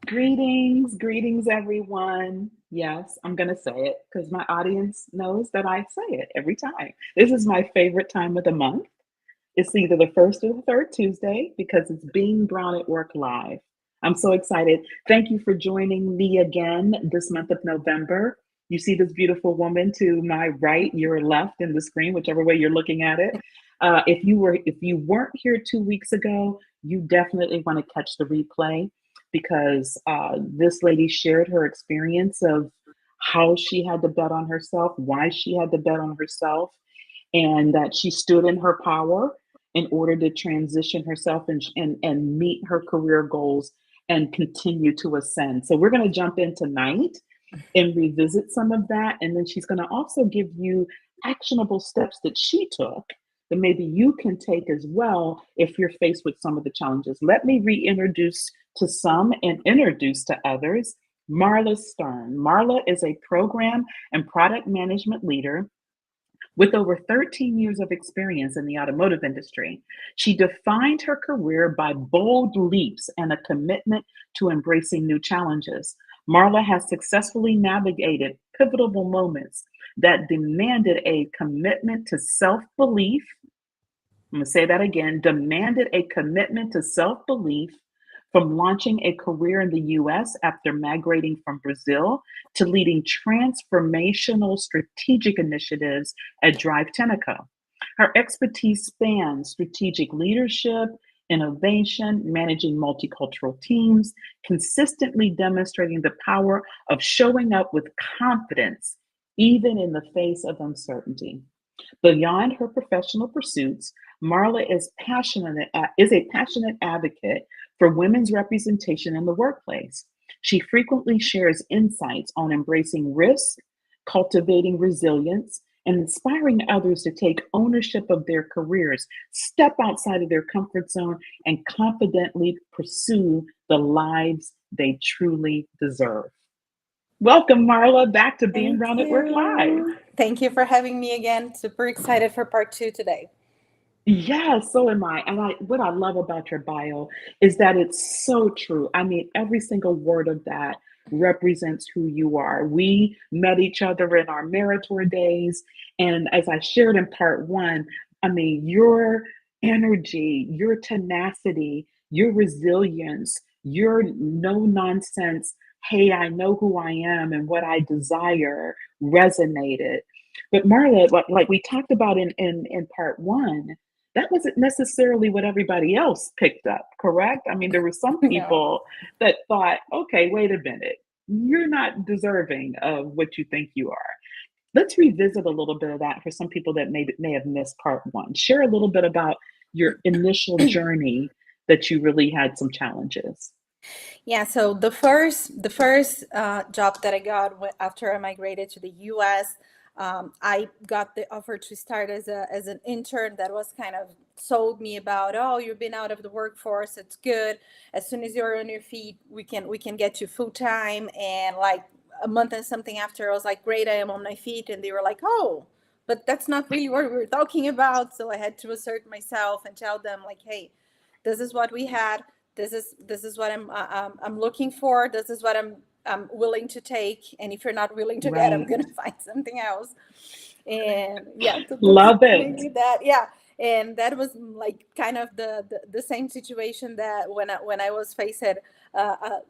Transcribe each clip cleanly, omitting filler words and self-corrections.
Greetings, everyone. Yes, I'm going to say it because my audience knows that I say it every time. This is my favorite time of the month. It's either the first or the third Tuesday because it's Being Brown at Work Live. I'm so excited. Thank you for joining me again this month of November. You see this beautiful woman to my right, your left in the screen, whichever way you're looking at it. If you weren't here 2 weeks ago, you definitely want to catch the replay because this lady shared her experience of how she had to bet on herself, why she had to bet on herself, and that she stood in her power in order to transition herself and meet her career goals and continue to ascend. So we're going to jump in tonight and revisit some of that. And then she's going to also give you actionable steps that she took that maybe you can take as well if you're faced with some of the challenges. Let me reintroduce to some and introduce to others Marla Stern. Marla is a program and product management leader with over 13 years of experience in the automotive industry. She defined her career by bold leaps and a commitment to embracing new challenges. Marla has successfully navigated pivotal moments that demanded a commitment to self belief. I'm going to say that again, demanded a commitment to self belief, from launching a career in the US after migrating from Brazil to leading transformational strategic initiatives at Drive Teneco. Her expertise spans strategic leadership, innovation, managing multicultural teams, consistently demonstrating the power of showing up with confidence, even in the face of uncertainty. Beyond her professional pursuits, Marla is a passionate advocate for women's representation in the workplace. She frequently shares insights on embracing risk, cultivating resilience, and inspiring others to take ownership of their careers, step outside of their comfort zone, and confidently pursue the lives they truly deserve. Welcome, Marla, back to Being Thank Brown at Work Live. you. Thank you for having me again. Super excited for part two today. Yeah, so am I. And what I love about your bio is that it's so true. I mean, every single word of that represents who you are. We met each other in our Meritor days. And as I shared in part one, I mean, your energy, your tenacity, your resilience, your no nonsense, hey, I know who I am and what I desire resonated. But Marla, like we talked about in part one, that wasn't necessarily what everybody else picked up, correct? I mean, there were some No. people that thought, okay, wait a minute, you're not deserving of what you think you are. Let's revisit a little bit of that for some people that may have missed part one. Share a little bit about your initial journey that you really had some challenges. Yeah, so the first job that I got after I migrated to the US, I got the offer to start as an intern. That was kind of sold me about, oh, you've been out of the workforce, it's good. As soon as you're on your feet, we can get you full time. And like a month and something after, I was like, great, I am on my feet, and they were like, oh, but that's not really what we were talking about. So I had to assert myself and tell them like, hey, this is what we had, this is what I'm looking for. This is what I'm willing to take. And if you're not willing to get, I'm Right. gonna find something else. And yeah, that's Love it. mainly that. Yeah, and that was like kind of the same situation that when I was faced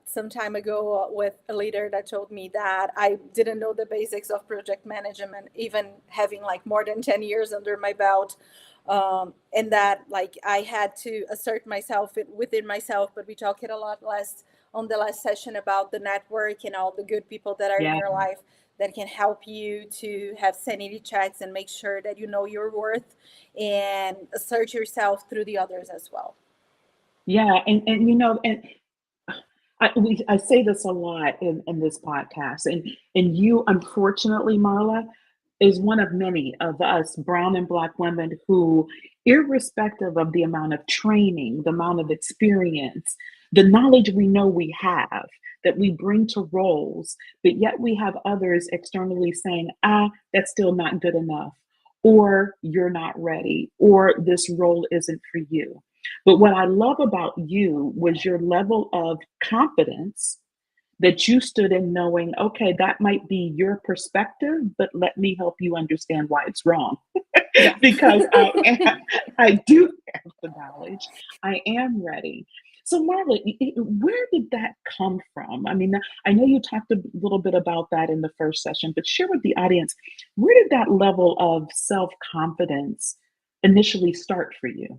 some time ago with a leader that told me that I didn't know the basics of project management, even having like more than 10 years under my belt. And that like I had to assert myself within myself. But we talked a lot less on the last session about the network and all the good people that are in Yeah. your life that can help you to have sanity checks and make sure that you know your worth and assert yourself through the others as well. Yeah. And and I say this a lot in this podcast, and you, unfortunately, Marla, is one of many of us brown and black women who, irrespective of the amount of training, the amount of experience, the knowledge we know we have that we bring to roles, but yet we have others externally saying, that's still not good enough, or you're not ready, or this role isn't for you. But what I love about you was your level of confidence that you stood in knowing, okay, that might be your perspective, but let me help you understand why it's wrong. Yeah. Because I do have the knowledge. I am ready. So Marla, where did that come from? I mean, I know you talked a little bit about that in the first session, but share with the audience, where did that level of self-confidence initially start for you?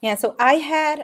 Yeah, so I had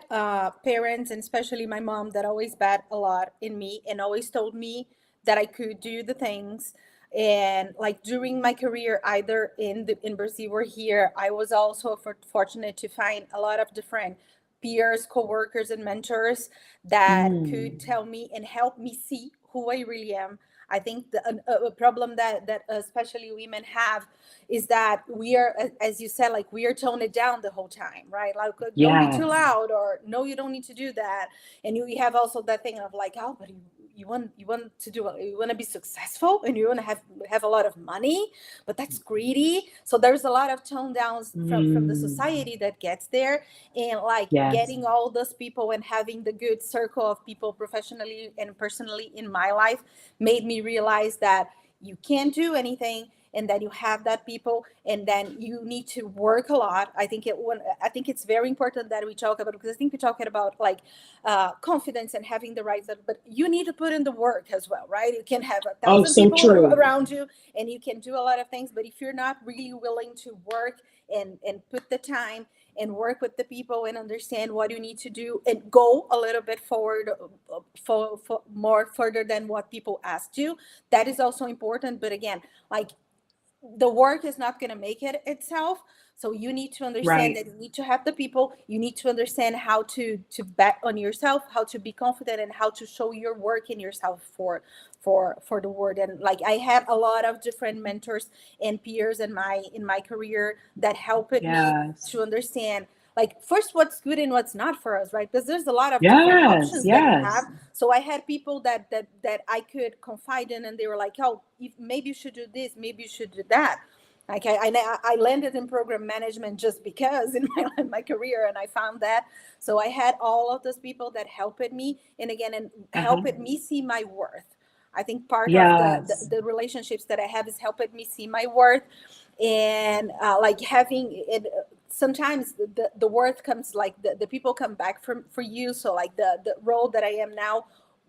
parents, and especially my mom, that always bet a lot in me and always told me that I could do the things. And like during my career, either in Brazil or here, I was also fortunate to find a lot of different peers, coworkers, and mentors that could Mm, tell me and help me see who I really am. I think a problem that especially women have is that we are, as you said, like we are toned it down the whole time, right? Like, don't be too yes. loud, or no, you don't need to do that. And you have also that thing of like, oh, but you want to do, you want to be successful, and you want to have a lot of money, but that's greedy. So there's a lot of tone downs from the Mm, society that gets there. And like yes. getting all those people and having the good circle of people professionally and personally in my life made me realize that you can't do anything, and then you have that people, and then you need to work a lot. I think it's very important that we talk about, because I think we're talking about like confidence and having the right, but you need to put in the work as well, right? You can have a Oh, thousand so people true. around you, and you can do a lot of things, but if you're not really willing to work and put the time and work with the people and understand what you need to do and go a little bit forward, for more further than what people asked you, that is also important. But again, like the work is not going to make it itself. So you need to understand Right. that you need to have the people, you need to understand how to bet on yourself, how to be confident, and how to show your work in yourself for the world. And like I had a lot of different mentors and peers in my career that helped me Yes. to understand, like, first, what's good and what's not for us, right? Because there's a lot of different Yes. options that you have. Yes. So I had people that I could confide in, and they were like, oh, maybe you should do this, maybe you should do that. Like I landed in program management just because in my career, and I found that. So I had all of those people that helped me, and again, and Uh-huh. helped me see my worth. I think part of Yes. the relationships that I have is helping me see my worth. And like having it, sometimes the worth comes, like the people come back for you. So like the role that I am now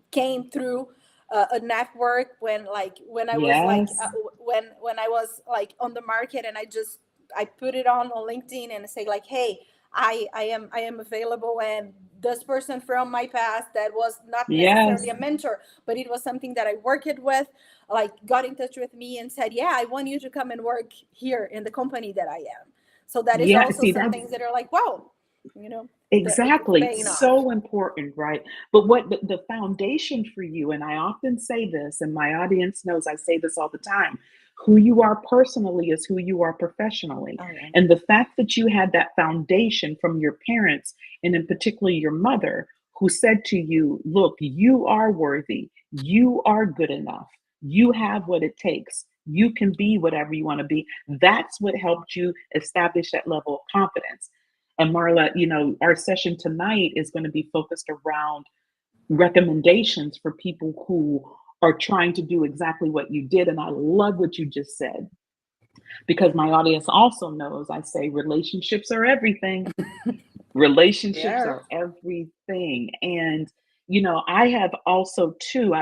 came through a network, when I was like Yes. when I was like on the market, and I put it on LinkedIn and say like, hey, I am available. And this person from my past, that was not necessarily Yes. a mentor, but it was something that I worked with, like got in touch with me and said, yeah, I want you to come and work here in the company that I am. So that is Yeah. also See, some that's things that are like, wow, you know, it's exactly paying off. so important, right? But what the foundation for you, and I often say this, and my audience knows I say this all the time, who you are personally is who you are professionally. Oh yeah. And the fact that you had that foundation from your parents, and in particular your mother, who said to you, look, you are worthy, you are good enough, you have what it takes. You can be whatever you want to be. That's what helped you establish that level of confidence. And Marla, our session tonight is going to be focused around recommendations for people who are trying to do exactly what you did. And I love what you just said, because my audience also knows I say relationships are everything. Relationships Yeah. are everything. And, I have also too,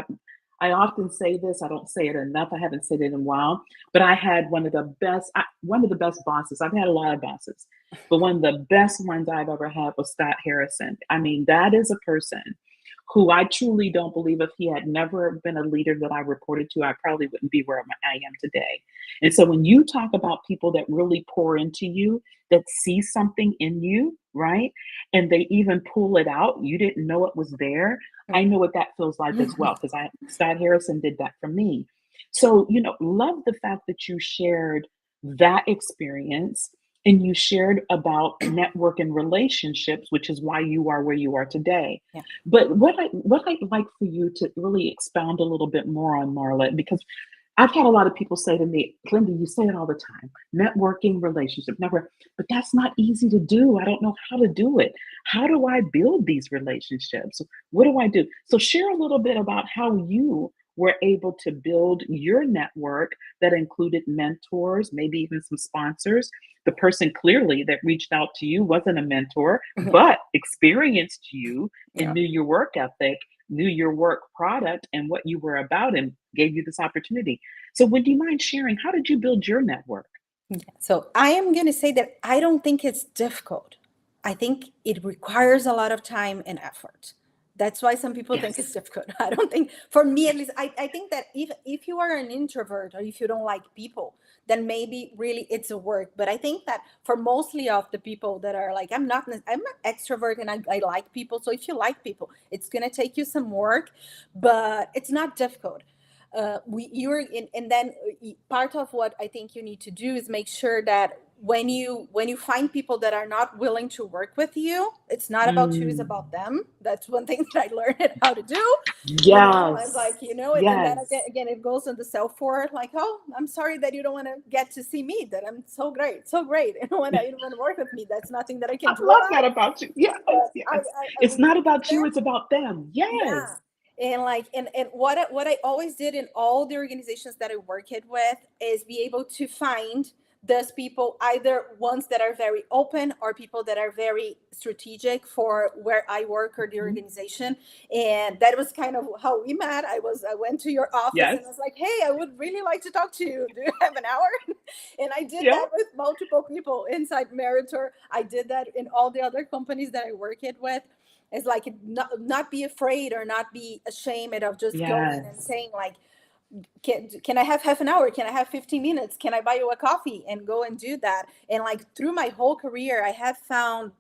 I often say this, I don't say it enough. I haven't said it in a while, but I had one of the best bosses. I've had a lot of bosses, but one of the best ones I've ever had was Scott Harrison. I mean, that is a person who I truly don't believe, if he had never been a leader that I reported to, I probably wouldn't be where I am today. And so when you talk about people that really pour into you, that see something in you, right? And they even pull it out, you didn't know it was there. I know what that feels like as well, because Scott Harrison did that for me. So, love the fact that you shared that experience, and you shared about network and relationships, which is why you are where you are today. Yeah. But what I'd like for you to really expound a little bit more on, Marla, because I've had a lot of people say to me, Linda, you say it all the time, networking, relationship, network, but that's not easy to do. I don't know how to do it. How do I build these relationships? What do I do? So share a little bit about how you were able to build your network that included mentors, maybe even some sponsors. The person clearly that reached out to you wasn't a mentor, but experienced you and Yeah. knew your work ethic, knew your work product and what you were about, and gave you this opportunity. So, would you mind sharing how did you build your network? So I am going to say that I don't think it's difficult. I think it requires a lot of time and effort. That's why some people think it's Yes. difficult. I don't think, for me at least, I think that if you are an introvert or if you don't like people, then maybe really it's a work. But I think that for mostly of the people that are like, I'm an extrovert and I like people. So if you like people, it's going to take you some work, but it's not difficult. We you're in, and then part of what I think you need to do is make sure that when you find people that are not willing to work with you, it's not about you, it's Mm. about them. That's one thing that I learned how to do. It's Yes. like, and then Yes. again it goes on the self for like, oh, I'm sorry that you don't want to get to see me, that I'm so great, so great, and when you don't want to work with me, that's nothing that I can I do love about that it. about you. Yes. But Yes. I It's will not be about you, there. it's about them. Yeah. Yes. And like, and what I always did in all the organizations that I worked with is be able to find those people, either ones that are very open or people that are very strategic for where I work or the Mhm. organization. And that was kind of how we met. I went to your office and I Yes. was like, hey, I would really like to talk to you. Do you have an hour? And I did Yeah. that with multiple people inside Meritor. I did that in all the other companies that I worked with. It's like, not be afraid or not be ashamed of just going and Yes. saying like, can I have half an hour? Can I have 15 minutes? Can I buy you a coffee? And go and do that. And like through my whole career, I have found,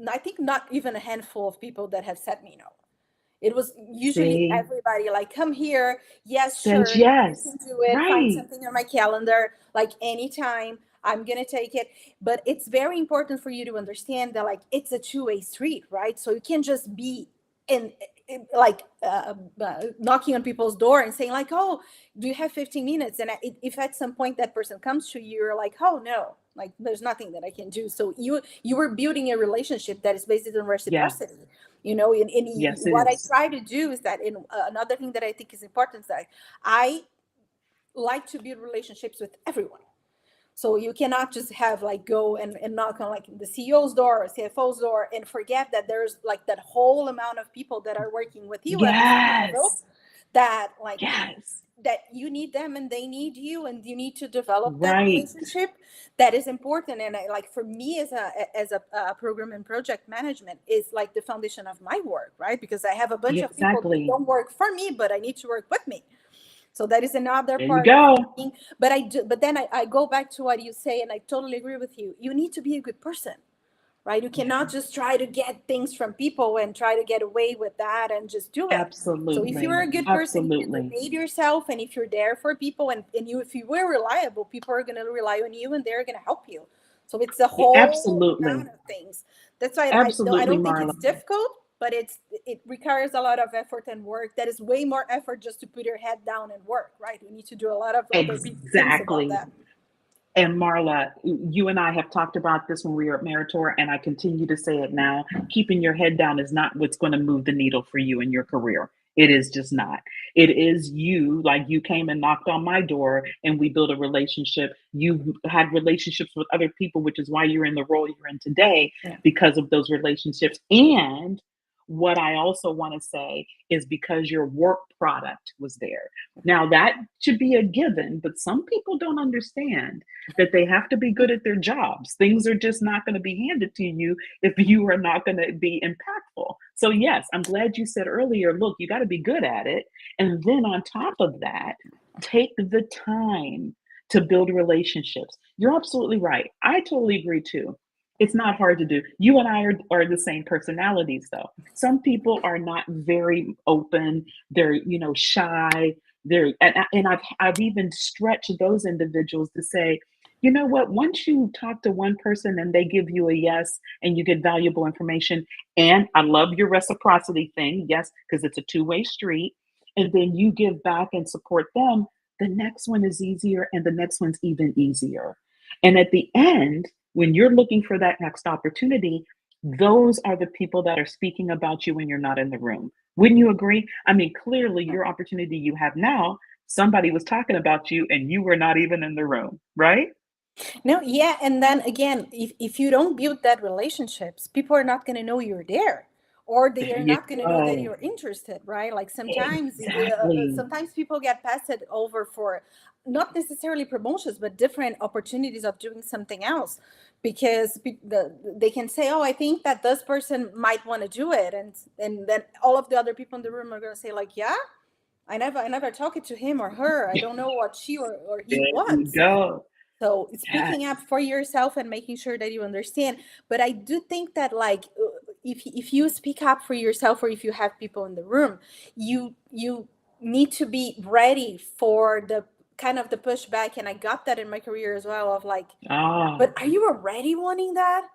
I think, not even a handful of people that have said me no. It was usually See, everybody like, come here. Yes, says sure. You yes. can do it. Find Right. something on my calendar, like anytime. I'm going to take it. But it's very important for you to understand that, like, it's a two-way street, right? So you can't just be like knocking on people's door and saying, like, oh, do you have 15 minutes? And if at some point that person comes to you, you're like, oh, no, like, there's nothing that I can do. So you were building a relationship that is based on Yes. reciprocity. In Yes, it what I is. try to do is that, in another thing that I think is important, is that I like to build relationships with everyone. So you cannot just have like go and knock on like the CEO's door or CFO's door and forget that there's like that whole amount of people that are working with you at the same level, Yes. that like Yes. that you need them and they need you, and you need to develop that Right. relationship. That is important. And like for me as a program and project management is like the foundation of my work, right? Because I have a bunch Yeah, of people that exactly. don't work for me, but I need to work with me. So that is another There you part of go. being. But I do, but then I go back to what you say, and I totally agree with you. You need to be a good person, right? You Yeah, cannot just try to get things from people and try to get away with that and just do it. So if you're absolutely. a good person, if you Absolutely. donate yourself, and if you're there for people, and if you were reliable, people are going to rely on you and they're going to help you. So it's a Yeah, whole amount absolutely. of things. That's why I Absolutely, don't think Marla. it's difficult, but it requires a lot of effort and work. That is way more effort just to put your head down and work, right? We need to do a lot of other things about Exactly. that. And Marla, you and I have talked about this when we were at Meritor, and I continue to say it now. Keeping your head down is not what's going to move the needle for you in your career. It is just not. It is you, like you came and knocked on my door and we built a relationship. You've had relationships with other people, which is why you're in the role you're in today Yeah. because of those relationships. And what I also want to say is because your work product was there. Now, that should be a given, but some people don't understand that they have to be good at their jobs. Things are just not going to be handed to you if you are not going to be impactful. So, yes, I'm glad you said earlier, look, you got to be good at it. And then on top of that, take the time to build relationships. You're absolutely right. I totally agree too. It's not hard to do. You and I are the same personalities, though. Some people are not very open. They're, shy. And I've even stretched those individuals to say, you know what? Once you talk to one person and they give you a yes and you get valuable information, and I love your reciprocity thing, yes, because it's a two-way street, and then you give back and support them, the next one is easier, and the next one's even easier. And at the end, when you're looking for that next opportunity, those are the people that are speaking about you when you're not in the room. Wouldn't you agree? I mean, clearly, your opportunity you have now, somebody was talking about you and you were not even in the room, right? No, yeah, and then again, if you don't build that relationships, people are not going to know you're there, or they There are you not going to know that go. you're interested, right? Like Exactly. sometimes people get passed over for not necessarily promotions, but different opportunities of doing something else, because they can say, "Oh, I think that this person might want to do it," and then all of the other people in the room are going to say, like, "Yeah, I never talked to him or her. I don't know what she or he There you wants." go. So Yes. speaking up for yourself and making sure that you understand. But I do think that, like, if you speak up for yourself, or if you have people in the room, you need to be ready for the kind of the pushback. And I got that in my career as well, of like, Ah, but are you already wanting that?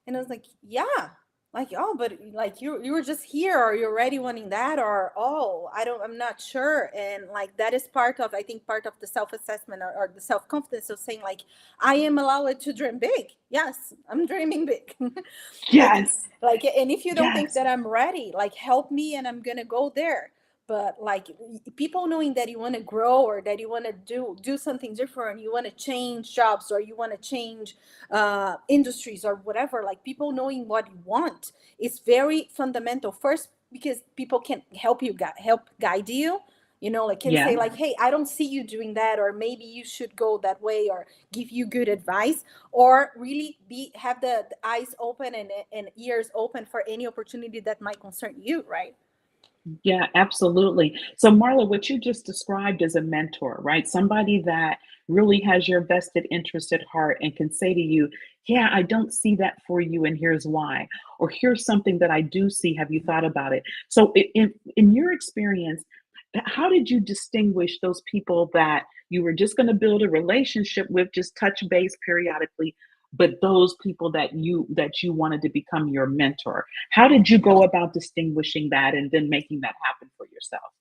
And I was like, yeah. Like, oh, but like you were just here, or you're already wanting that, or oh, I'm not sure. And like that is part of, I think, part of the self-assessment, or the self-confidence of saying, like, I am allowed to dream big. Yes, I'm dreaming big. like yes. like and if you don't think Yes. that I'm ready, like, help me and I'm gonna go there. But like, people knowing that you want to grow, or that you want to do something different, you want to change jobs, or you want to change industries, or whatever, like, people knowing what you want is very fundamental. First, because people can help guide you, like, can say, Yeah. like, hey, I don't see you doing that, or maybe you should go that way, or give you good advice, or really have the eyes open, and ears open for any opportunity that might concern you, right? Yeah, absolutely. So, Marla, what you just described is a mentor, right? Somebody that really has your vested interest at heart and can say to you, yeah, I don't see that for you, and here's why. Or here's something that I do see. Have you thought about it? So, in your experience, how did you distinguish those people that you were just going to build a relationship with, just touch base periodically, but those people that you wanted to become your mentor? How did you go about distinguishing that and then making that happen for yourself?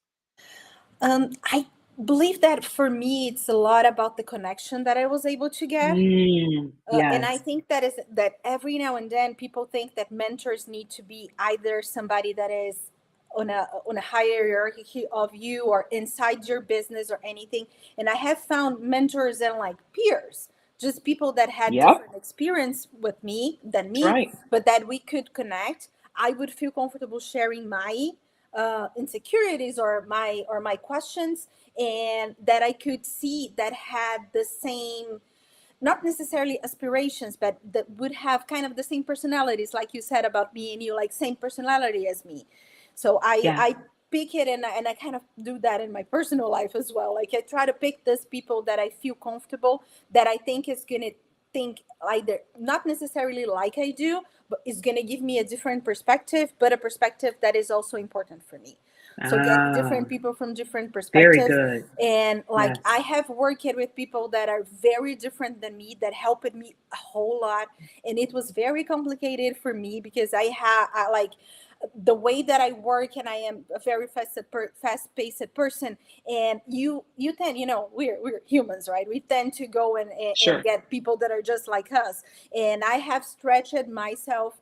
I believe that for me, it's a lot about the connection that I was able to get. And I Yes. think that every now and then people think that mentors need to be either somebody that is on a higher hierarchy of you, or inside your business, or anything. And I have found mentors and, like, peers, just people that had Yep. different experience with me than That's me, right. but that we could connect. I would feel comfortable sharing my insecurities, or my questions, and that I could see that had the same, not necessarily aspirations, but that would have kind of the same personalities, like you said about me and you, like, same personality as me. So I Yeah. I pick it, and I kind of do that in my personal life as well. Like, I try to pick those people that I feel comfortable, that I think is gonna think either not necessarily like I do, but is gonna give me a different perspective, but a perspective that is also important for me. So get Ah, different people from different very perspectives. good. And like, I Yes. have worked with people that are very different than me, that helped me a whole lot. And it was very complicated for me, because I like the way that I work, and I am a very fast-paced person. And you tend, we're humans, right? We tend to go and Sure. get people that are just like us. And I have stretched myself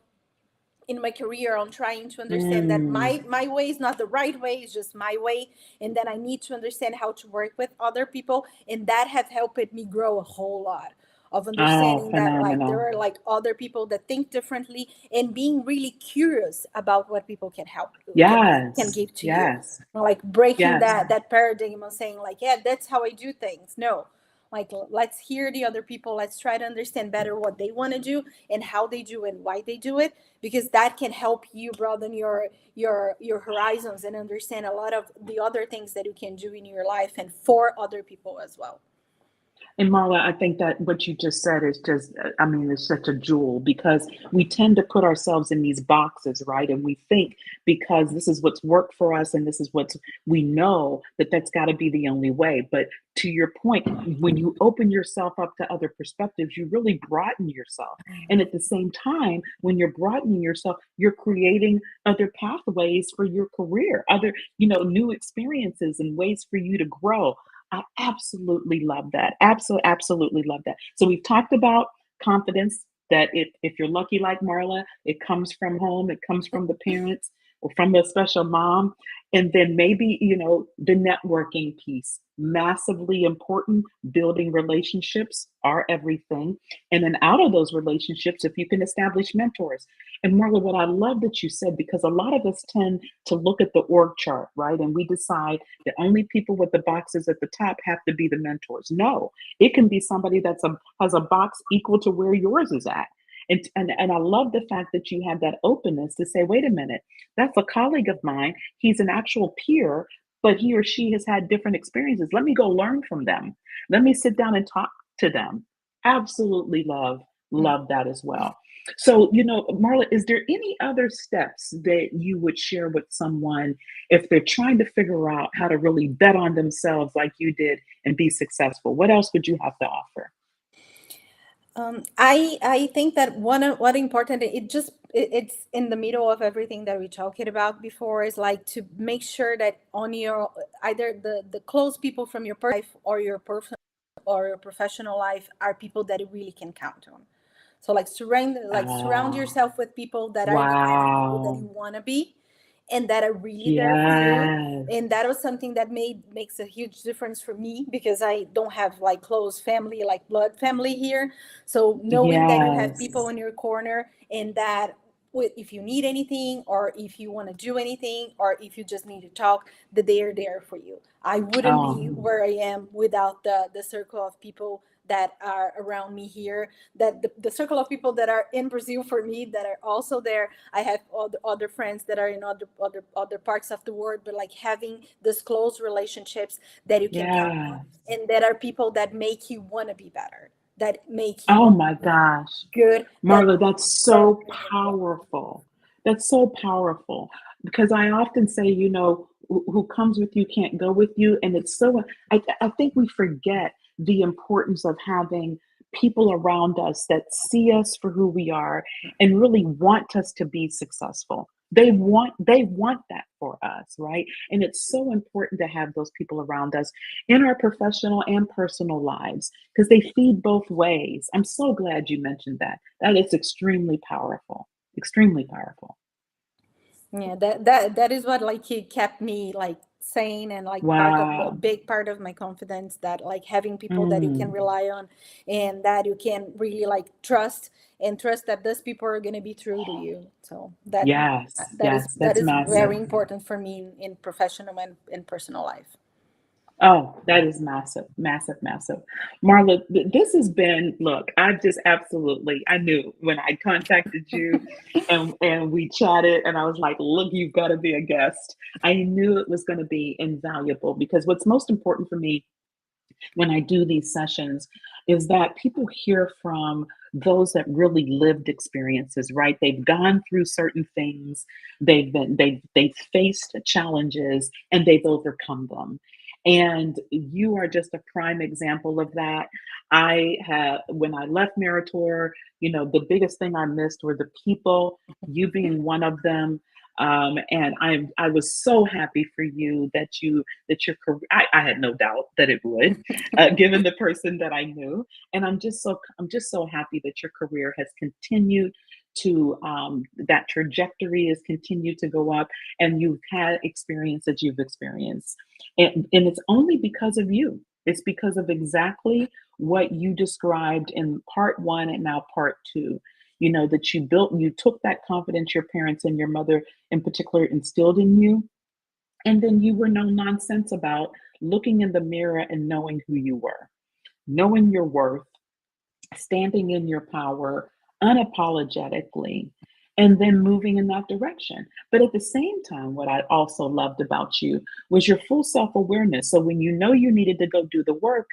in my career on trying to understand that Mm. my way is not the right way, it's just my way. And then I need to understand how to work with other people, and that has helped me grow a whole lot of Oh, understanding that, like, there phenomenal. are, like, other people that think differently, and being really curious about what people can help can Yes. give to you. Yes. Like, breaking Yes. that paradigm of saying, like, yeah, that's how I do things. No, like, let's hear the other people, let's try to understand better what they want to do, and how they do, and why they do it, because that can help you broaden your horizons, and understand a lot of the other things that you can do in your life and for other people as well. And Marla, I think that what you just said is just, I mean, it's such a jewel because we tend to put ourselves in these boxes, right? And we think because this is what's worked for us and this is what's, we know that that's got to be the only way. But to your point, when you open yourself up to other perspectives, you really broaden yourself. And at the same time, when you're broadening yourself, you're creating other pathways for your career, other, new experiences and ways for you to grow. I absolutely love that. Absolutely love that. So we've talked about confidence, that if you're lucky like Marla, it comes from home, it comes from the parents or from a special mom. And then maybe, the networking piece, massively important. Building relationships are everything. And then out of those relationships, if you can establish mentors. And Marla, what I love that you said, because a lot of us tend to look at the org chart, right? And we decide the only people with the boxes at the top have to be the mentors. No, it can be somebody has a box equal to where yours is at. And I love the fact that you had that openness to say, wait a minute, that's a colleague of mine. He's an actual peer, but he or she has had different experiences. Let me go learn from them. Let me sit down and talk to them. Absolutely love that as well. So, Marla, is there any other steps that you would share with someone if they're trying to figure out how to really bet on themselves like you did and be successful? What else would you have to offer? I think that one important, it's in the middle of everything that we talked about before, is like to make sure that on your, either the close people from your personal life or your personal or your professional life are people that you really can count on. So surround Oh, yourself with people that are the kind of people that you wow. want to be, and that are really there for you. Yes. And that was something that makes a huge difference for me, because I don't have like close family, like blood family here. So knowing that you have Yes. people in your corner, and that if you need anything, or if you want to do anything, or if you just need to talk, that they are there for you. I wouldn't be Um, where I am without the circle of people that are around me here, that the circle of people that are in Brazil for me, that are also there. I have other friends that are in other parts of the world, but like having this close relationships that you can count on, yeah. and that are people that make you want to be better, that make you Oh want my to be gosh. good, that Marla, that's that so powerful. That's so powerful because I often say, who comes with you can't go with you. And it's so, I think we forget the importance of having people around us that see us for who we are and really want us to be successful. They want that for us, right? And it's so important to have those people around us in our professional and personal lives because they feed both ways. I'm so glad you mentioned that. That is extremely powerful. Extremely powerful. Yeah, that is what like he kept me like sane, and like part of a Wow. big part of my confidence, that like having people that you can Mm, rely on, and that you can really like trust, and trust that those people are going to be true to you. So yes, yes, that that's is very massive. important for me in professional and personal life. Oh, that is massive, massive, massive. Marla, this has been, look, I just absolutely, I knew when I contacted you and we chatted and I was like, look, you've got to be a guest. I knew it was going to be invaluable because what's most important for me when I do these sessions is that people hear from those that really lived experiences, right? They've gone through certain things, they've faced challenges and they've overcome them. And you are just a prime example of that. I have when I left Meritor, the biggest thing I missed were the people, you being one of them. And I was so happy for you that your career, I had no doubt that it would, given the person that I knew. And I'm just so happy that your career has continued to that trajectory has continued to go up, and you've had experience that you've experienced, and it's only because of you. It's because of exactly what you described in part one and now part two. That you took that confidence your parents and your mother in particular instilled in you, and then you were no nonsense about looking in the mirror and knowing who you were, knowing your worth, standing in your power unapologetically, and then moving in that direction. But at the same time, what I also loved about you was your full self awareness. So when you know you needed to go do the work,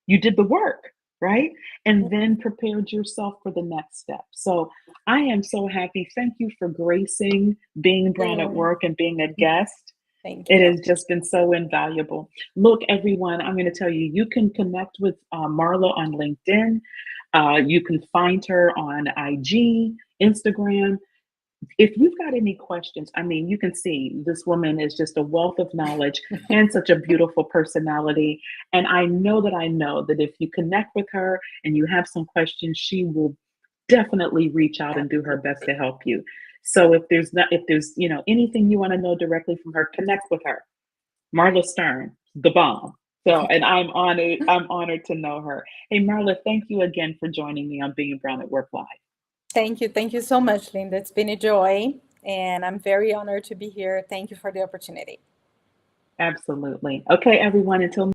you did the work, right? And then prepared yourself for the next step. So I am so happy. Thank you for gracing being Brown at Mm, Work and being a guest. thank It you. has just been so invaluable. Look, everyone, I'm going to tell you, you can connect with Marla on LinkedIn. You can find her on IG, Instagram. if you've got any questions, I mean, you can see this woman is just a wealth of knowledge and such a beautiful personality. And I know that if you connect with her and you have some questions, she will definitely reach out and do her best to Absolutely. help you. So if there's, anything you want to know directly from her, connect with her. Marla Stern, the bomb. So, and I'm honored to know her. Hey, Marla, thank you again for joining me on Being Brown at Work Live. Thank you. Thank you so much, Linda. It's been a joy, and I'm very honored to be here. Thank you for the opportunity. Absolutely. Okay, everyone, until